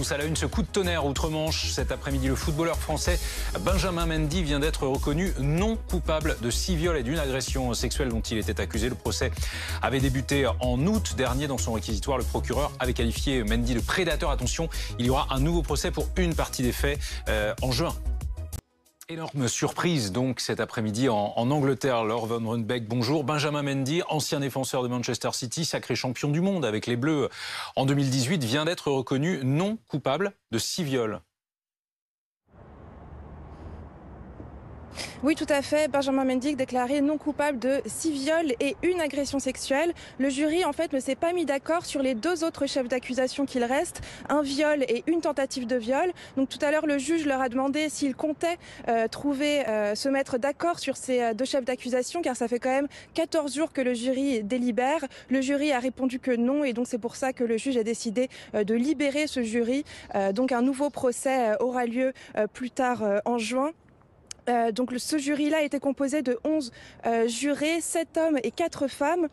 tous. À la une, ce coup de tonnerre outre-Manche. Cet après-midi, le footballeur français Benjamin Mendy vient d'être reconnu non coupable de 6 viols et d'une agression sexuelle dont il était accusé. Le procès avait débuté en août dernier. Dans son réquisitoire, le procureur avait qualifié Mendy de prédateur. Attention, il y aura un nouveau procès pour une partie des faits en juin. Énorme surprise donc cet après-midi en Angleterre. Laure Van Runbeck, bonjour. Benjamin Mendy, ancien défenseur de Manchester City, sacré champion du monde avec les Bleus en 2018, vient d'être reconnu non coupable de 6 viols. Oui, tout à fait. Benjamin Mendy déclaré non coupable de 6 viols et une agression sexuelle. Le jury, en fait, ne s'est pas mis d'accord sur les 2 autres chefs d'accusation qu'il reste, un viol et une tentative de viol. Donc tout à l'heure, le juge leur a demandé s'ils comptaient se mettre d'accord sur ces 2 chefs d'accusation, car ça fait quand même 14 jours que le jury délibère. Le jury a répondu que non, et donc c'est pour ça que le juge a décidé de libérer ce jury. Donc un nouveau procès aura lieu plus tard en juin. Donc ce jury-là était composé de 11 jurés, 7 hommes et 4 femmes.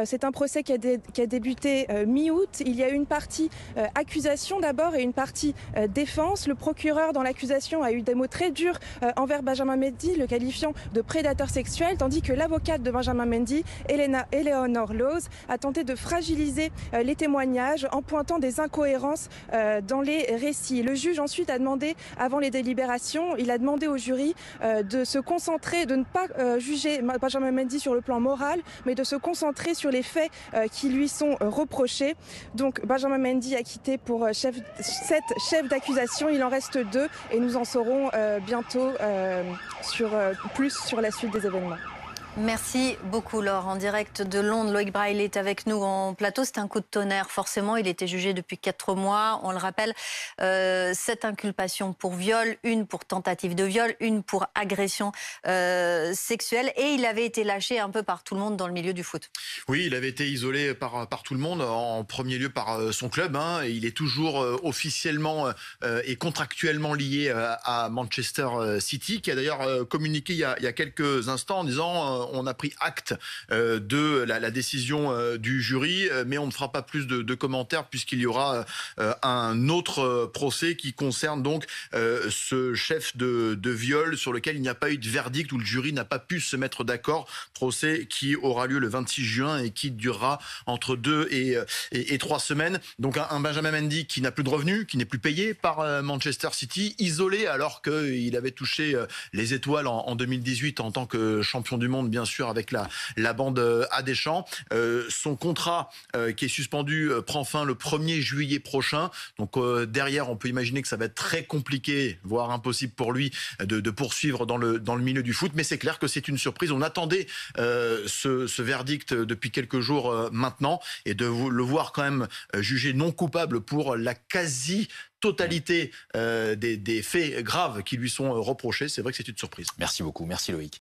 C'est un procès qui a débuté mi-août. Il y a eu une partie accusation d'abord et une partie défense. Le procureur dans l'accusation a eu des mots très durs envers Benjamin Mendy, le qualifiant de prédateur sexuel, tandis que l'avocate de Benjamin Mendy, Eleanor Laws, a tenté de fragiliser les témoignages en pointant des incohérences dans les récits. Le juge ensuite a demandé, avant les délibérations, il a demandé au jury de se concentrer, de ne pas juger Benjamin Mendy sur le plan moral, mais de se concentrer sur les faits qui lui sont reprochés. Donc Benjamin Mendy a quitté pour 7 chefs d'accusation, il en reste 2 et nous en saurons bientôt plus sur la suite des événements. Merci beaucoup Laure. En direct de Londres, Loïc Braille est avec nous en plateau. C'est un coup de tonnerre, forcément. Il était jugé depuis 4 mois. On le rappelle, 7 inculpations pour viol, une pour tentative de viol, une pour agression sexuelle. Et il avait été lâché un peu par tout le monde dans le milieu du foot. Oui, il avait été isolé par tout le monde, en premier lieu par son club. Et il est toujours officiellement et contractuellement lié à Manchester City, qui a d'ailleurs communiqué il y a quelques instants en disant on a pris acte de la décision du jury, mais on ne fera pas plus de commentaires puisqu'il y aura un autre procès qui concerne donc ce chef de viol sur lequel il n'y a pas eu de verdict, où le jury n'a pas pu se mettre d'accord. Procès qui aura lieu le 26 juin et qui durera entre 2 et 3 semaines. Donc un Benjamin Mendy qui n'a plus de revenus, qui n'est plus payé par Manchester City, isolé alors qu'il avait touché les étoiles en 2018 en tant que champion du monde, bien sûr, avec la bande à Deschamps. Son contrat qui est suspendu prend fin le 1er juillet prochain. Donc derrière, on peut imaginer que ça va être très compliqué, voire impossible pour lui de poursuivre dans le milieu du foot. Mais c'est clair que c'est une surprise. On attendait ce verdict depuis quelques jours maintenant, et de le voir quand même jugé non coupable pour la quasi-totalité des faits graves qui lui sont reprochés. C'est vrai que c'est une surprise. Merci beaucoup. Merci Loïc.